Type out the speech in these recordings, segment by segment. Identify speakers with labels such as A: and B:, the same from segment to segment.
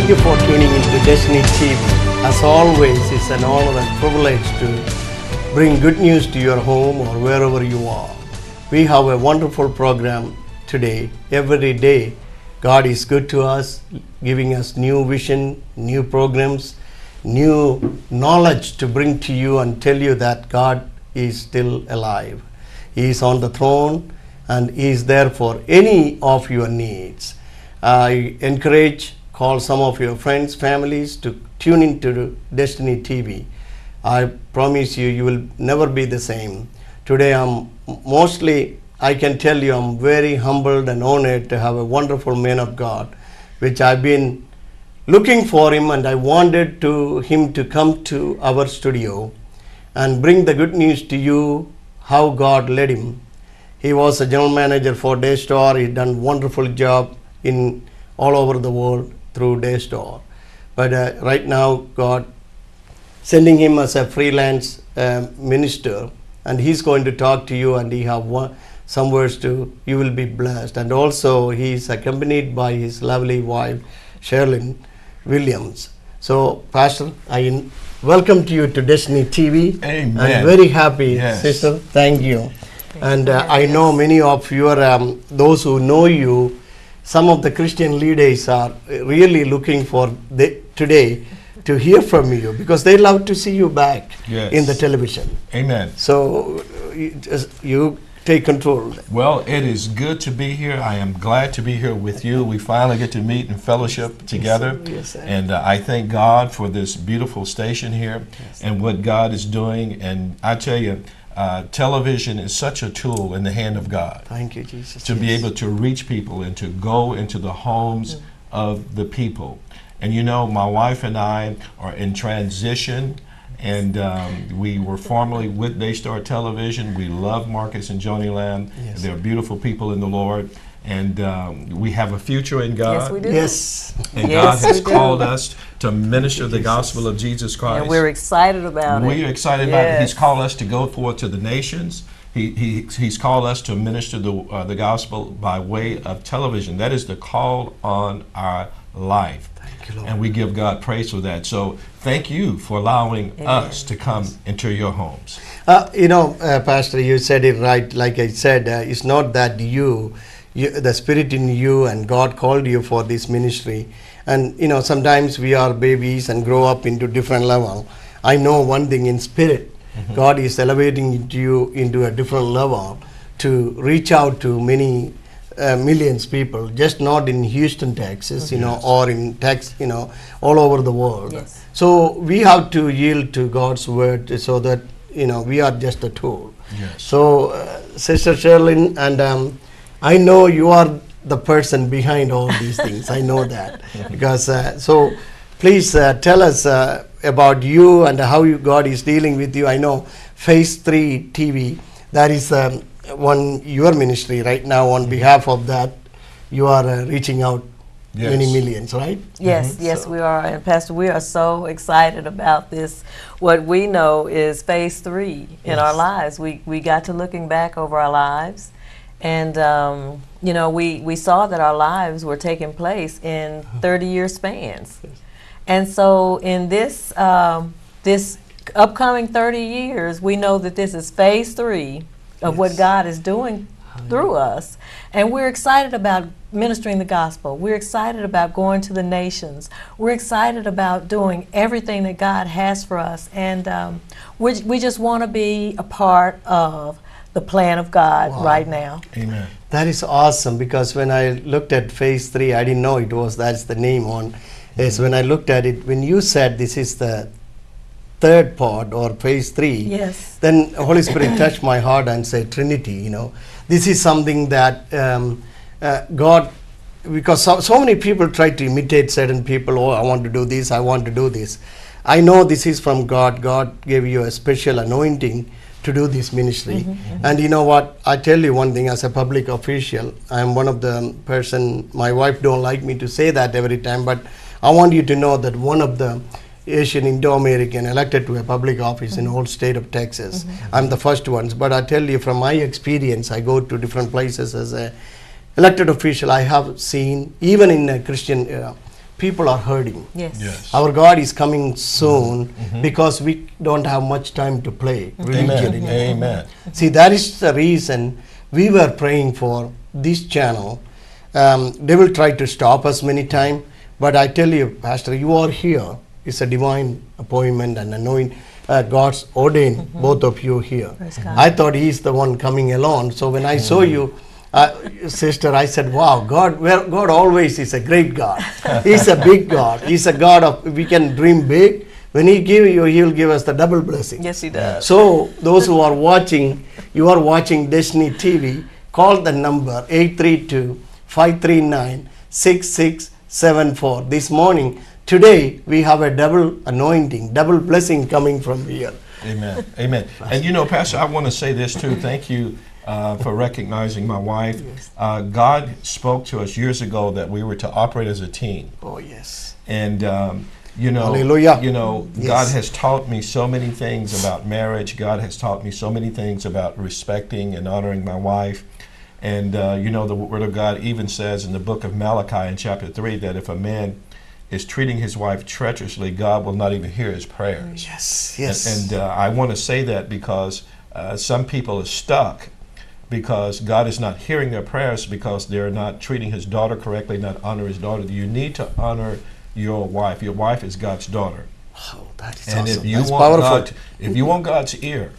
A: Thank you for tuning into Destiny TV. As always, it's an honor and privilege to bring good news to your home or wherever you are. We have a wonderful program today. Every day, God is good to us, giving us new vision, new programs, new knowledge to bring to you and tell you that God is still alive. He is on the throne and He is there for any of your needs. I encourage, call some of your friends, families to tune into Destiny TV. I promise you, you will never be the same. Today I can tell you I'm very humbled and honored to have a wonderful man of God, which I've been looking for him, and I wanted him to come to our studio and bring the good news to you, how God led him. He was a general manager for Daystar. He done wonderful job in all over the world through Daystar. But right now, God sending him as a freelance minister, and he's going to talk to you, and he have some words to, you will be blessed. And also he's accompanied by his lovely wife, Sherlyn Williams. So, Pastor, I welcome to you to Destiny TV.
B: Amen.
A: I'm very happy,
B: Yes.
A: sister. Thank you. And I know many of your, those who know you, some of the Christian leaders are really looking for today to hear from you, because they love to see you back
B: Yes.
A: in the television.
B: Amen.
A: So you take control.
B: Well, it is good to be here. I am glad to be here with you. We finally get to meet and fellowship together.
A: Yes, sir.
B: And I thank God for this beautiful station here and what God is doing. And I tell you, television is such a tool in the hand of God
A: Thank you, Jesus.
B: to be able to reach people and to go into the homes of the people. And you know, my wife and I are in transition, and we were formerly with Daystar Television. We love Marcus and Joni Lamb.
A: Yes.
B: They're beautiful people in the Lord, and we have a future in God.
C: Yes, we do.
A: Yes.
B: And
C: Yes,
B: God has
C: we do.
B: called us to minister the gospel of Jesus Christ.
C: And we're excited about it.
B: We're excited about it. He's
C: Yes.
B: called us to go forth to the nations. He's called us to minister the gospel by way of television. That is the call on our life.
A: Thank you, Lord.
B: And we give God praise for that. So thank you for allowing us to come into your homes.
A: Pastor, you said it right. Like I said, it's not that the Spirit in you and God called you for this ministry. And, sometimes we are babies and grow up into different level. I know one thing in spirit, God is elevating you into a different level to reach out to many millions people, just not in Houston, Texas, or in Texas, all over the world.
C: Yes.
A: So we have to yield to God's word so that, we are just a tool.
B: Yes.
A: So, Sister Sherlyn, and I know you are the person behind all these things. I know that. Because, so please tell us about you and how God is dealing with you. I know Phase 3 TV, that is your ministry right now. On behalf of that, you are reaching out
B: Yes.
A: many millions, right?
C: Yes, yes, we are. And Pastor, we are so excited about this. What we know is Phase 3 in our lives. We got to looking back over our lives, and we saw that our lives were taking place in 30-year spans. And so in this this upcoming 30 years, we know that this is Phase 3 of what God is doing through us. And we're excited about ministering the gospel. We're excited about going to the nations. We're excited about doing everything that God has for us. And we just want to be a part of the plan of God right now.
B: Amen.
A: That is awesome, because when I looked at Phase 3, I didn't know that's the name on. Is when I looked at it, when you said this is the third part or Phase 3,
C: Yes.
A: then Holy Spirit touched my heart and said Trinity. This is something that God, because so many people try to imitate certain people. Oh, I want to do this, I want to do this. I know this is from God. God gave you a special anointing to do this ministry. And you know what, I tell you one thing, as a public official, I am one of the person, my wife don't like me to say that every time, but I want you to know that one of the Asian Indo-American elected to a public office in the whole state of Texas. I'm the first ones, but I tell you from my experience, I go to different places as a elected official. I have seen, even in a Christian people are hurting.
C: Yes.
B: Yes.
A: Our God is coming soon because we don't have much time to play religion
B: Amen.
A: anymore.
B: Amen.
A: See, that is the reason we were praying for this channel. They will try to stop us many times, but I tell you, Pastor, you are here. It's a divine appointment and anointing. God's ordained both of you here.
C: Praise God.
A: I thought He's the one coming along. So when I saw you, sister, I said, wow, God always is a great God. He's a big God. He's a God of, we can dream big. When He give you, He'll give us the double blessing.
C: Yes, He does.
A: So those who are watching, you are watching Destiny TV, call the number 832-539-6674. This morning, today, we have a double anointing, double blessing coming from here.
B: Amen. Amen. And you know, Pastor, I want to say this too. Thank you for recognizing my wife. God spoke to us years ago that we were to operate as a team.
A: Oh, yes.
B: And you know,
A: Hallelujah.
B: God
A: Yes.
B: has taught me so many things about marriage. God has taught me so many things about respecting and honoring my wife. And you know, the Word of God even says in the book of Malachi in chapter 3 that if a man is treating his wife treacherously, God will not even hear his prayers.
A: Yes, yes.
B: And I want to say that because some people are stuck because God is not hearing their prayers because they're not treating His daughter correctly, not honor His daughter. You need to honor your wife. Your wife is God's daughter.
A: Oh, that is
B: And
A: awesome.
B: if you
A: That's
B: want
A: powerful.
B: God, if you want God's ear,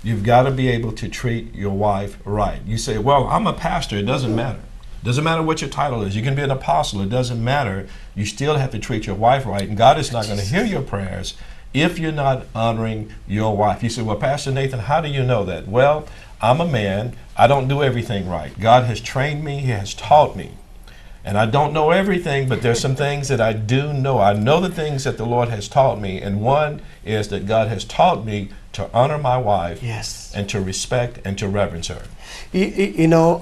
B: you've got to be able to treat your wife right. You say, "Well, I'm a pastor. It doesn't matter. Doesn't matter what your title is. You can be an apostle. It doesn't matter. You still have to treat your wife right, and God is not going to hear your prayers if you're not honoring your wife." You say, "Well, Pastor Nathan, how do you know that?" Well, I'm a man. I don't do everything right. God has trained me. He has taught me. And I don't know everything, but there's some things that I do know. I know the things that the Lord has taught me, and one is that God has taught me to honor my wife
A: Yes.
B: and to respect and to reverence her.
A: You know,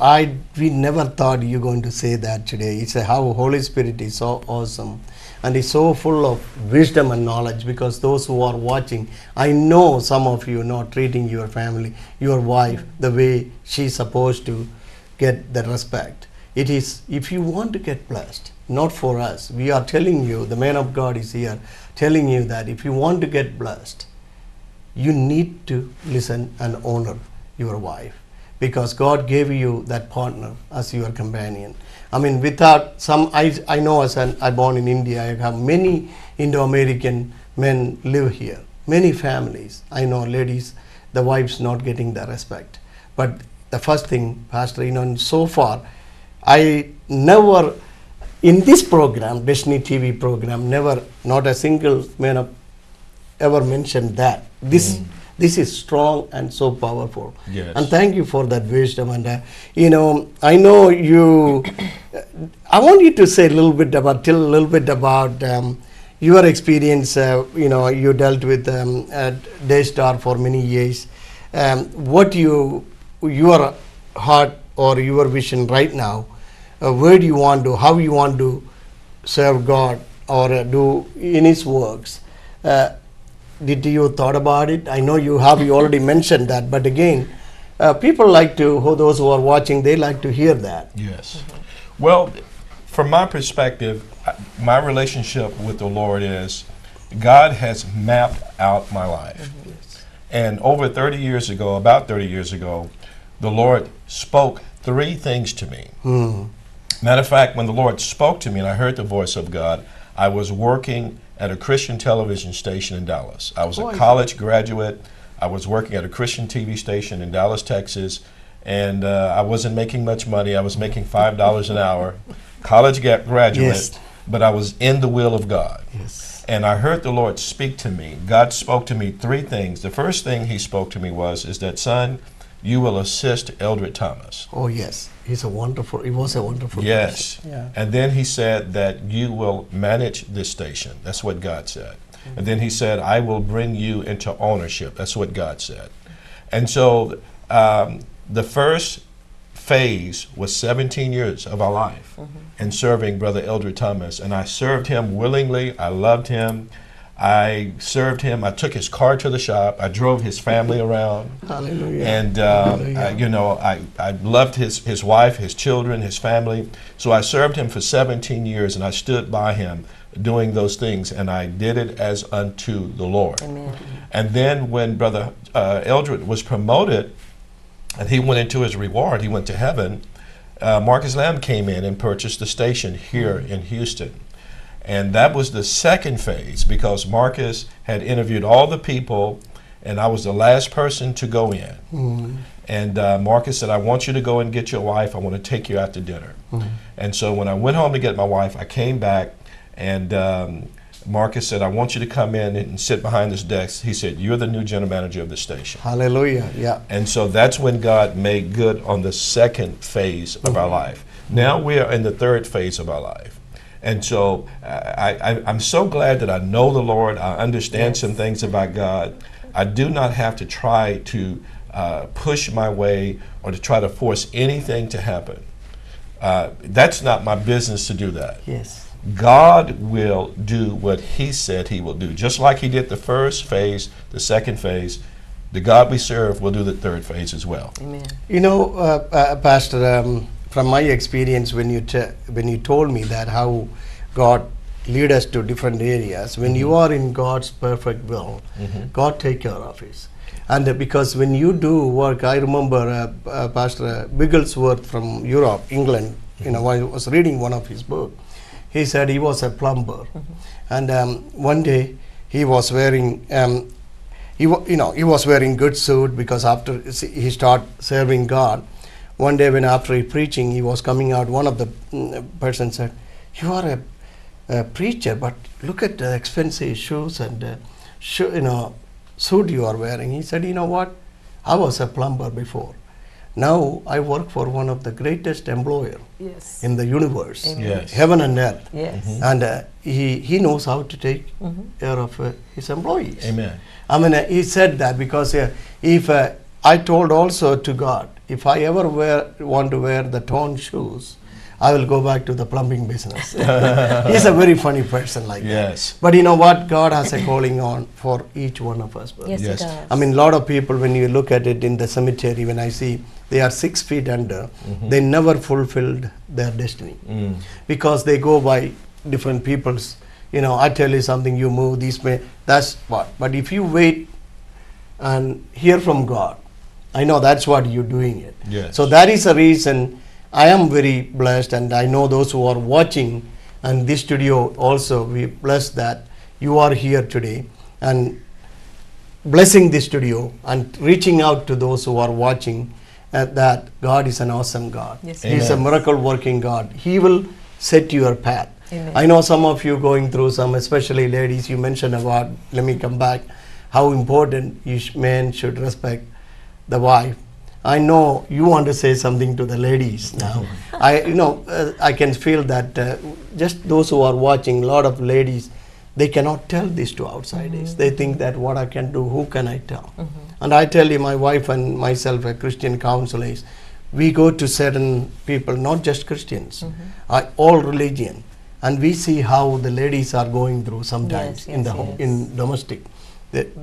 A: we never thought you're going to say that today. It's how Holy Spirit is so awesome. And is so full of wisdom and knowledge, because those who are watching, I know some of you not treating your family, your wife, the way she's supposed to get the respect. It is, if you want to get blessed, not for us. We are telling you, the man of God is here, telling you that if you want to get blessed, you need to listen and honor your wife, because God gave you that partner as your companion. I mean, without some, I know as I born in India, I have many Indo-American men live here, many families. I know ladies, the wives not getting the respect. But the first thing, Pastor, you know, and so far, I never, in this program, Destiny TV program, never, not a single man of ever mentioned that. This is strong and so powerful.
B: Yes.
A: And thank you for that wisdom. And you know, I know you. I want you to say a little bit about, your experience. You know, you dealt with Daystar for many years. What your heart or your vision right now? Where do you want to? How you want to serve God or do in His works? Did you thought about it? I know you have. You already mentioned that, but again, people like to. Those who are watching, they like to hear that.
B: Yes. Well, from my perspective, my relationship with the Lord is God has mapped out my life. And over 30 years ago, about 30 years ago, the Lord spoke 3 things to me. Matter of fact, when the Lord spoke to me and I heard the voice of God, I was working at a Christian television station in Dallas. I was a college graduate. I was working at a Christian TV station in Dallas, Texas, and I wasn't making much money. I was making $5 an hour, college graduate,
A: Yes.
B: but I was in the will of God.
A: Yes.
B: And I heard the Lord speak to me. God spoke to me 3 things. The first thing He spoke to me is that, son, you will assist Eldred Thomas.
A: Oh yes, he was a wonderful
B: Yes.
A: person. Yeah.
B: And then He said that you will manage this station. That's what God said. And then He said, I will bring you into ownership. That's what God said. And so the first phase was 17 years of our life in serving Brother Eldred Thomas. And I served him willingly. I loved him. I served him. I took his car to the shop. I drove his family around.
A: Hallelujah.
B: And,
A: Hallelujah.
B: I loved his wife, his children, his family. So I served him for 17 years, and I stood by him doing those things, and I did it as unto the Lord.
C: Amen.
B: And then when Brother Eldred was promoted, and he went into his reward, he went to heaven, Marcus Lamb came in and purchased the station here in Houston. And that was the second phase, because Marcus had interviewed all the people, and I was the last person to go in.
A: Mm.
B: And Marcus said, I want you to go and get your wife. I want to take you out to dinner.
A: Mm.
B: And so when I went home to get my wife, I came back, and Marcus said, I want you to come in and sit behind this desk. He said, you're the new general manager of the station.
A: Hallelujah. Yeah.
B: And so that's when God made good on the second phase of our life. Now we are in the third phase of our life. And so I'm so glad that I know the Lord. I understand some things about God. I do not have to try to push my way or to try to force anything to happen. That's not my business to do that.
A: Yes.
B: God will do what He said He will do. Just like He did the first phase, the second phase, the God we serve will do the third phase as well.
C: Amen.
A: You know, Pastor, from my experience, when you told me that how God lead us to different areas, when you are in God's perfect will, God take care of it. And because when you do work, I remember Pastor Bigglesworth from Europe, England, you know, I was reading one of his books. He said he was a plumber, and one day he was wearing, he was wearing good suit, because after he started serving God, one day when after he preaching, he was coming out, one of the person said, you are a preacher, but look at the expensive shoes and suit you are wearing. He said, you know what, I was a plumber before. Now I work for one of the greatest employer
C: Yes.
A: in the universe,
C: Amen.
B: Yes.
A: heaven and earth.
C: Yes.
A: And he knows how to take care of his employees.
B: Amen.
A: I mean, he said that because if I told also to God, if I ever want to wear the torn shoes, I will go back to the plumbing business. He's a very funny person like
B: Yes.
A: that. But you know what? God has a calling on for each one of us.
C: Yes,
B: Yes.
C: it does.
A: I mean, a lot of people, when you look at it in the cemetery, when I see they are 6 feet under, they never fulfilled their destiny because they go by different people's. You know, I tell you something, you move this way, that's what. But if you wait and hear from God, I know that's what you're doing it.
B: Yes.
A: So that is the reason I am very blessed, and I know those who are watching, and this studio also, we blessed that you are here today and blessing this studio and reaching out to those who are watching that God is an awesome God.
C: Yes,
A: He is a
B: Amen.
A: miracle working God. He will set your path.
C: Amen.
A: I know some of you going through some, especially ladies, you mentioned about, let me come back, how important men should respect the wife. I know you want to say something to the ladies now. I can feel that just those who are watching, a lot of ladies, they cannot tell this to outsiders. They think that what I can do, who can I tell? And I tell you, my wife and myself, a Christian counselors, we go to certain people, not just Christians, all religion, and we see how the ladies are going through sometimes
C: Yes,
A: in the
C: yes,
A: home,
C: yes.
A: in domestic,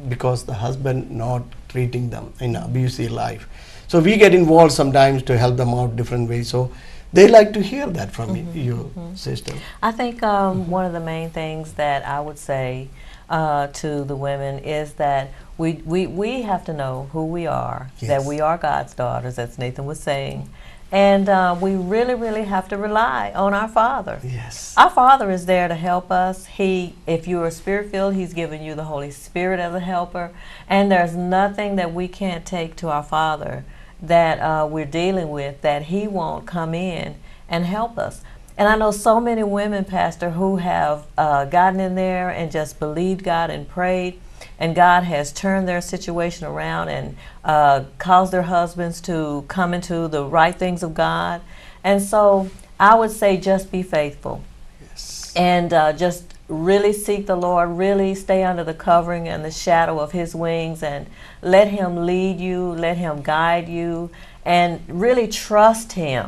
A: because the husband not treating them in abusive life. So we get involved sometimes to help them out different ways. So they like to hear that from you, sister.
C: I think one of the main things that I would say to the women is that we have to know who we are, that
A: Yes.
C: we are God's daughters, as Nathan was saying. And we really, really have to rely on our Father.
A: Yes.
C: Our Father is there to help us. If you are Spirit-filled, He's given you the Holy Spirit as a helper. And there's nothing that we can't take to our Father that we're dealing with that He won't come in and help us. And I know so many women, Pastor, who have gotten in there and just believed God and prayed, and God has turned their situation around and caused their husbands to come into the right things of God. And so I would say just be faithful.
A: Yes.
C: And just really seek the Lord, really stay under the covering and the shadow of His wings, and let Him lead you, let Him guide you, and really trust Him.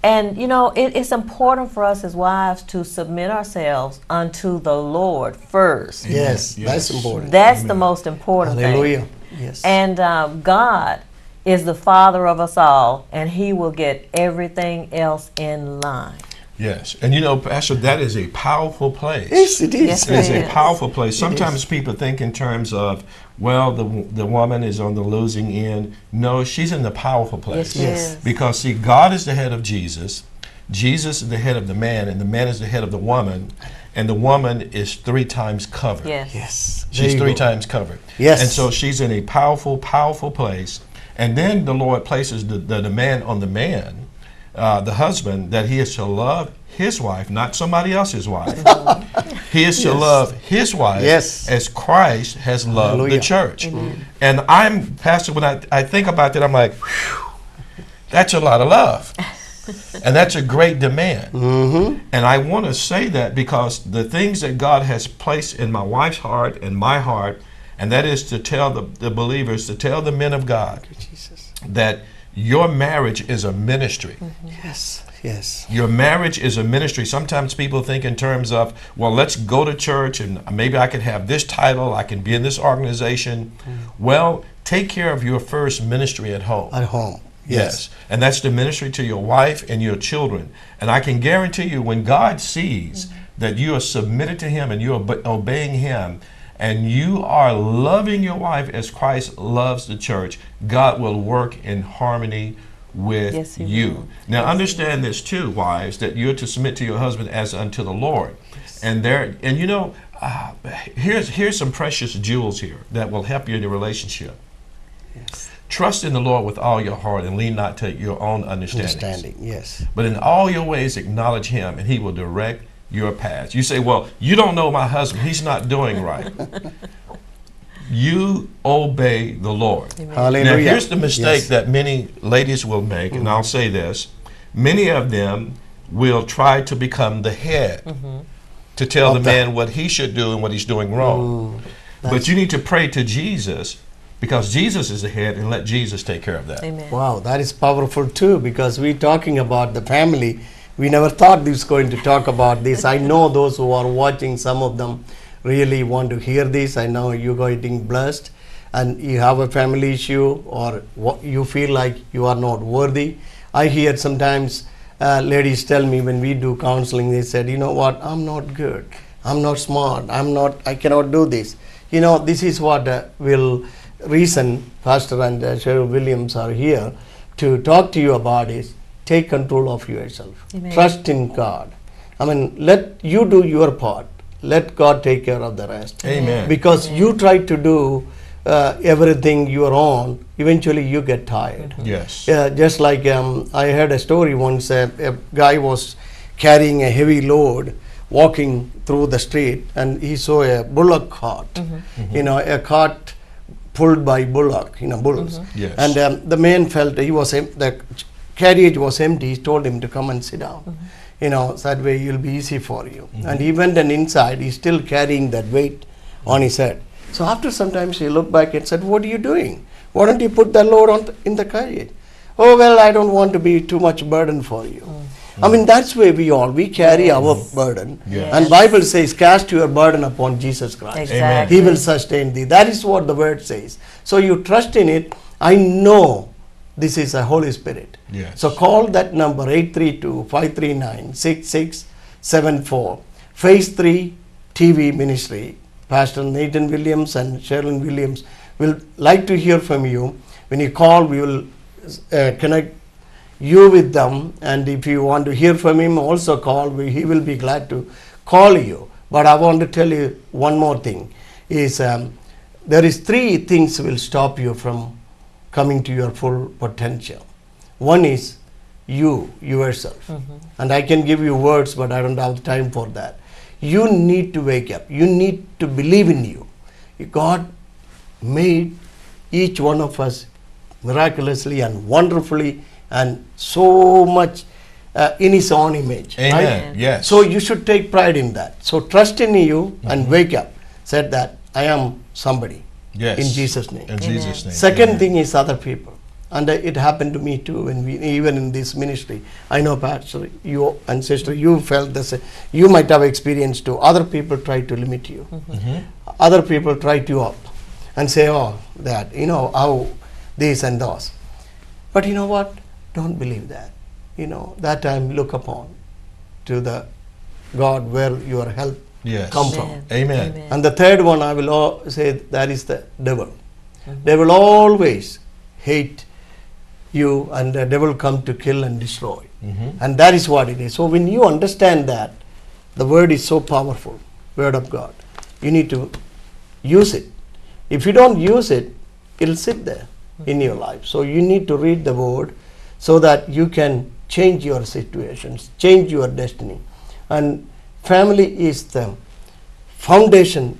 C: And you know, it's important for us as wives to submit ourselves unto the Lord first.
A: Yes,
B: Yes.
A: that's important.
C: That's the most important
A: Hallelujah.
C: thing.
A: Yes.
C: And God is the Father of us all, and He will get everything else in line.
B: Yes. And you know, Pastor, that is a powerful place.
A: Yes, it is.
C: Yes,
B: It is
C: it
B: a
C: is.
B: powerful place.
A: It
B: Sometimes
A: is.
B: people think in terms of, well, the woman is on the losing end. No, she's in the powerful place.
C: Yes, she
A: Yes.
C: is.
B: Because, see, God is the head of Jesus. Jesus is the head of the man, and the man is the head of the woman. And the woman is 3 times covered.
C: Yes.
A: Yes. There
B: She's
A: you
B: 3
A: go.
B: times covered.
A: Yes.
B: And so she's in a powerful, powerful place. And then the Lord places the demand on the man, the husband, that he is to love his wife, not somebody else's wife. He is to
A: Yes.
B: love his wife
A: Yes.
B: as Christ has loved
A: Hallelujah.
B: the church. And I'm, Pastor, when I think about that, I'm like, whew, that's a lot of love. And that's a great demand.
A: Mm-hmm.
B: And I want to say that because the things that God has placed in my wife's heart and my heart, and that is to tell the believers, to tell the men of God
A: Jesus.
B: that your marriage is a ministry.
A: Yes. Yes.
B: Your marriage is a ministry. Sometimes people think in terms of, well, let's go to church and maybe I can have this title, I can be in this organization. Well, take care of your first ministry at home.
A: At home.
B: Yes. And that's the ministry to your wife and your children. And I can guarantee you, when God sees that you are submitted to Him and you are obeying Him, and you are loving your wife as Christ loves the church, God will work in harmony with
C: Yes, He
B: you.
C: will.
B: Now, understand this too, wives, that you're to submit to your husband as unto the Lord. And you know, here's some precious jewels here that will help you in your relationship.
A: Yes.
B: Trust in the Lord with all your heart and lean not to your own understanding.
A: Yes.
B: But in all your ways acknowledge Him, and He will direct your paths. You say, well, you don't know my husband. He's not doing right. You obey the Lord.
C: Amen.
A: Hallelujah.
B: Now, here's the mistake
A: Yes.
B: that many ladies will make, and I'll say this. Many of them will try to become the head, to tell the
A: Of the-
B: man what he should do and what he's doing wrong. But you need to pray to Jesus, because Jesus is the head, and let Jesus take care of that.
C: Amen.
A: Wow, that is powerful too, because we're talking about the family. We never thought we was going to talk about this. I know those who are watching, some of them really want to hear this. I know you're getting blessed and you have a family issue, or you feel like you are not worthy. I hear sometimes ladies tell me when we do counseling, they said, you know what, I'm not good. I'm not smart. I cannot do this. You know, this is what reason Pastor and Cheryl Williams are here to talk to you about is take control of yourself.
C: Amen.
A: Trust in God. I mean, let you do your part. Let God take care of the rest.
B: Amen.
A: Because you try to do everything your own, eventually you get tired.
B: Yes.
A: Just like I heard a story once, a guy was carrying a heavy load walking through the street, and he saw a bullock cart, you know, a cart pulled by bullock, you know, bulls.
B: Yes.
A: And the man felt the carriage was empty. He told him to come and sit down. You know, so that way it'll be easy for you. And he went and inside, he's still carrying that weight on his head. So after some time, she looked back and said, what are you doing? Why don't you put the load in the carriage? Oh, well, I don't want to be too much burden for you. I mean, that's where we carry our burden.
B: Yes.
A: And Bible says, cast your burden upon Jesus Christ.
C: Exactly.
A: He will sustain thee. That is what the word says. So you trust in it. I know this is a Holy Spirit.
B: Yes.
A: So call that number 832-539-6674. Phase 3 TV Ministry. Pastor Nathan Williams and Sherilyn Williams will like to hear from you. When you call, we will connect you with them, and if you want to hear from him, also call. He will be glad to call you. But I want to tell you one more thing, is there is 3 things will stop you from coming to your full potential. One is yourself. And I can give you words, but I don't have time for that. You need to wake up. You need to believe in you. God made each one of us miraculously and wonderfully and so much in His own image.
B: Amen.
A: Right?
B: Yes.
A: So you should take pride in that. So trust in you and wake up. Said that I am somebody.
B: Yes.
A: In Jesus' name.
B: In Jesus' name.
A: Second
B: Amen.
A: thing is other people. And it happened to me too. When even in this ministry, I know, Pastor, you and Sister, you felt this. You might have experienced too. Other people try to limit you. Other people try you up and say, "Oh, that how this and those." But you know what? Don't believe that. That time look upon to the God where your help
B: Yes.
A: come from.
B: Amen.
A: And the third one I will say that is the devil. Devil always hate you, and the devil come to kill and destroy. And that is what it is. So when you understand that, the word is so powerful, word of God. You need to use it. If you don't use it, it'll sit there in your life. So you need to read the word so that you can change your situations, change your destiny. And family is the foundation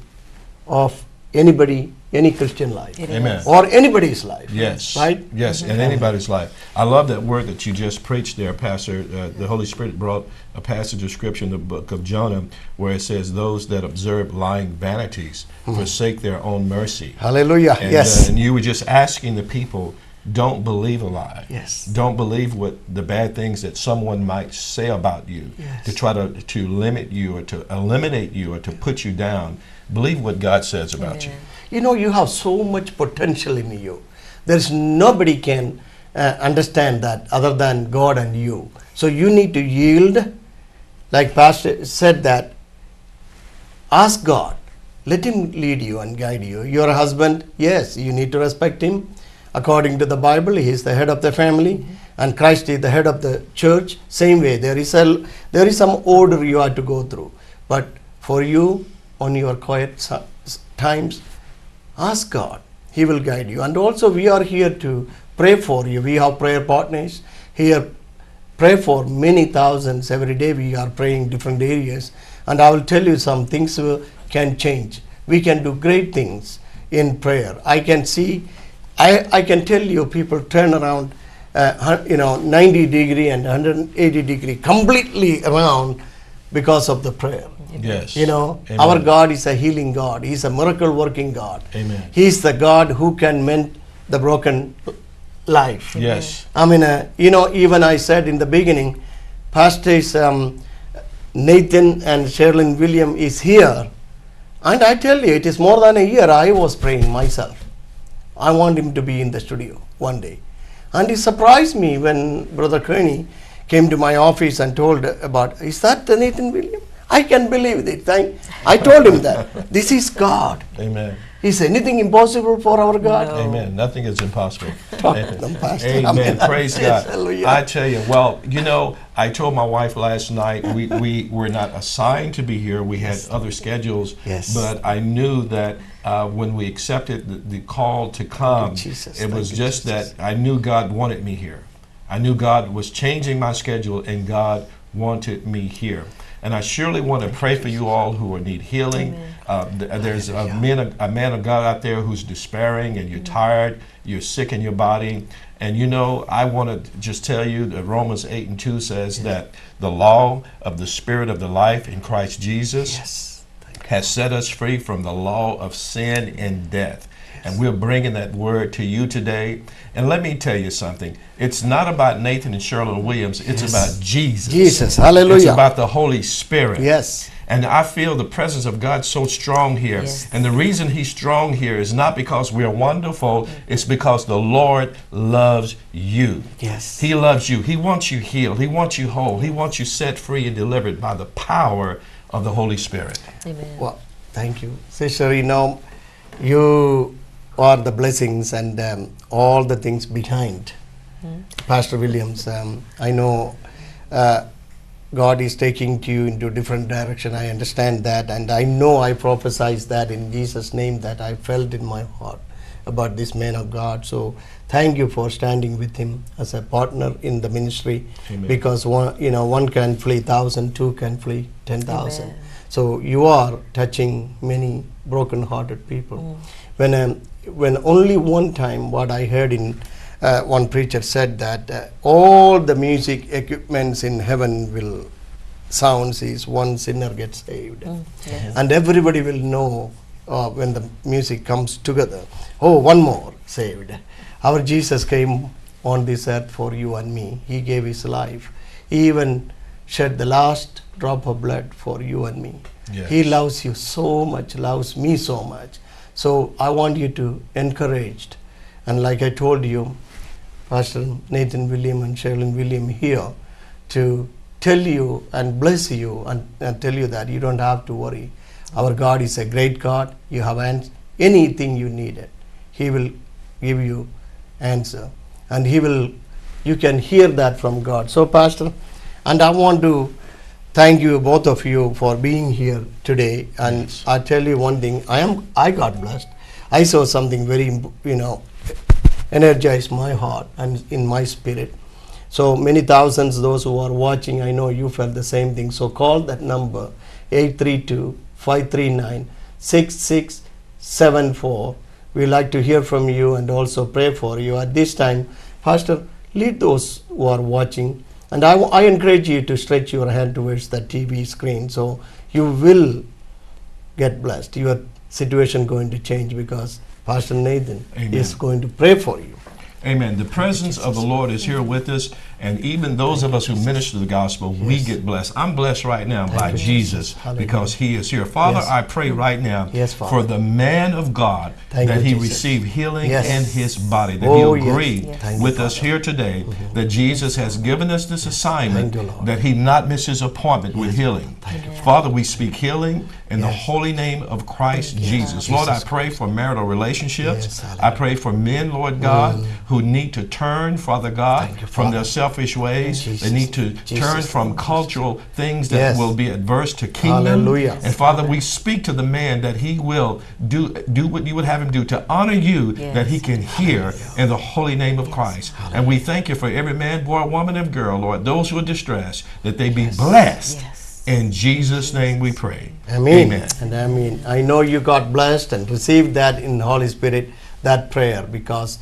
A: of any Christian life.
B: Amen.
A: Or anybody's life.
B: Yes.
A: Right?
B: Yes, in anybody's life. I love that word that you just preached there, Pastor. The Holy Spirit brought a passage of Scripture in the book of Jonah where it says, "Those that observe lying vanities forsake their own mercy."
A: Hallelujah.
B: And,
A: Yes.
B: and you were just asking the people, don't believe a lie.
A: Yes.
B: Don't believe what the bad things that someone might say about you
A: Yes.
B: to try to limit you or to eliminate you or to put you down. Believe what God says about you.
A: You have so much potential in you. There's nobody can understand that other than God and you. So you need to yield. Like Pastor said that, ask God. Let Him lead you and guide you. Your husband, yes, you need to respect him. According to the Bible, he is the head of the family, and Christ is the head of the church. Same way, there is some order you have to go through. But for you, on your quiet times, ask God. He will guide you. And also, we are here to pray for you. We have prayer partners here. Pray for many thousands every day. We are praying different areas, and I will tell you some things can change. We can do great things in prayer. I can see. I can tell you, people turn around, 90 degree and 180 degree, completely around because of the prayer.
B: Yes.
A: Our
B: Amen.
A: God is a healing God. He's a miracle working God.
B: Amen.
A: He's the God who can mend the broken life.
B: Yes.
A: I mean, even I said in the beginning, Pastors Nathan and Sherilyn William is here. And I tell you, it is more than a year I was praying myself. I want him to be in the studio one day. And it surprised me when Brother Kearney came to my office and told about, is that the Nathan William? I can believe it. I told him that. This is God.
B: Amen.
A: Is anything impossible for our God?
C: No.
B: Amen. Nothing is impossible.
A: them, Pastor.
B: Amen.
A: Amen.
B: Praise God.
A: Hallelujah.
B: I tell you, well, I told my wife last night we were not assigned to be here. We had other schedules.
A: Yes.
B: But I knew that when we accepted the call to come,
A: Jesus.
B: it was
A: Thank you,
B: just
A: Jesus.
B: that I knew God wanted me here. I knew God was changing my schedule, and God wanted me here. And I surely want to pray for you all who need healing. There's a man of God out there who's despairing, and you're tired, you're sick in your body. And I want to just tell you that Romans 8:2 says that the law of the Spirit of the life in Christ Jesus
A: Yes.
B: has set us free from the law of sin and death. And we're bringing that word to you today. And let me tell you something. It's not about Nathan and Sherilyn Williams. It's about Jesus.
A: Jesus. Hallelujah.
B: It's about the Holy Spirit.
A: Yes.
B: And I feel the presence of God so strong here.
C: Yes.
B: And the reason He's strong here is not because we're wonderful. It's because the Lord loves you.
A: Yes.
B: He loves you. He wants you healed. He wants you whole. He wants you set free and delivered by the power of the Holy Spirit.
C: Amen.
A: Well, thank you. Sister, you are the blessings and all the things behind Pastor Williams. I know God is taking you into different direction. I understand that, and I know I prophesied that in Jesus' name, that I felt in my heart about this man of God. So thank you for standing with him as a partner in the ministry.
B: Amen.
A: Because one can flee 1,000, two can flee 10,000.
C: Amen.
A: So you are touching many broken-hearted people. When only one time, what I heard in one preacher said that all the music equipments in heaven will sounds is one sinner gets saved,
C: Yes.
A: and everybody will know when the music comes together. Oh, one more saved. Our Jesus came on this earth for you and me. He gave his life. He even shed the last drop of blood for you and me.
B: Yes.
A: He loves you so much, loves me so much. So I want you to encourage. And like I told you, Pastor Nathan William and Sherilyn William here to tell you and bless you and tell you that you don't have to worry. Our God is a great God. You have anything you needed, He will give you answer. And you can hear that from God. So Pastor, and I want to thank you, both of you, for being here today. And
B: Yes.
A: I tell you one thing, I got blessed. I saw something very, energized my heart and in my spirit. So many thousands, those who are watching, I know you felt the same thing. So call that number, 832-539-6674. We like to hear from you and also pray for you. At this time, Pastor, lead those who are watching. And I encourage you to stretch your hand towards the TV screen, so you will get blessed. Your situation going to change because Pastor Nathan
B: Amen.
A: is going to pray for you.
B: Amen. The presence of the Lord is here with us, and even those of us who minister the gospel, we get blessed. I'm blessed right now by
A: you,
B: Jesus
A: Hallelujah.
B: because He is here. Father,
A: Yes.
B: I pray right now
A: Yes, Father.
B: for the man of God
A: Thank
B: that
A: you,
B: he
A: Jesus.
B: receive healing
A: Yes.
B: in his body, that
A: Oh,
B: he'll
A: yes.
B: agree
A: Yes. Thank you,
B: with us
A: Father.
B: here today, that Jesus has given us this assignment,
A: Thank you, Lord.
B: that he not miss his appointment with healing.
A: Thank you,
B: Father, we speak healing in the
A: Yes.
B: holy name of Christ Jesus. Lord, I pray for marital relationships.
A: Yes,
B: I pray for men, Lord God, who need to turn, Father God,
A: Thank you,
B: from
A: Father.
B: their selfish ways.
A: Jesus.
B: They need to
A: Jesus.
B: turn from cultural things that
A: Yes.
B: will be adverse to kingdom.
A: Hallelujah.
B: And Father, we speak to the man that he will do what you would have him do to honor you,
C: Yes.
B: that he can hear in the holy name of Christ. And we thank you for every man, boy, woman, and girl, Lord, those who are distressed, that they be blessed.
C: Yes.
B: In Jesus' name we pray.
A: Amen.
B: Amen.
A: And amen. I know you got blessed and received that in the Holy Spirit, that prayer, because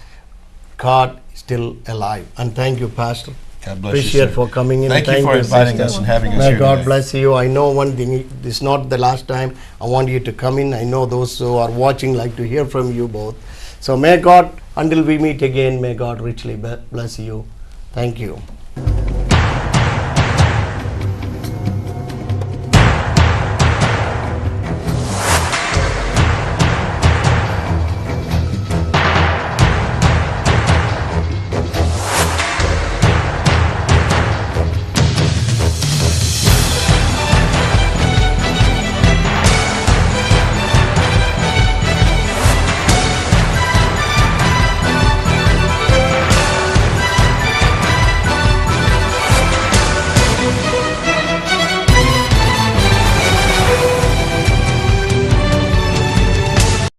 A: God is still alive. And thank you, Pastor.
B: God bless
A: Appreciate
B: you, sir.
A: for coming in.
B: Thank you for inviting
A: sister.
B: us and having us
A: May
B: here
A: God
B: today.
A: bless you. I know one thing, this is not the last time I want you to come in. I know those who are watching like to hear from you both. So may God, until we meet again, may God richly bless you. Thank you.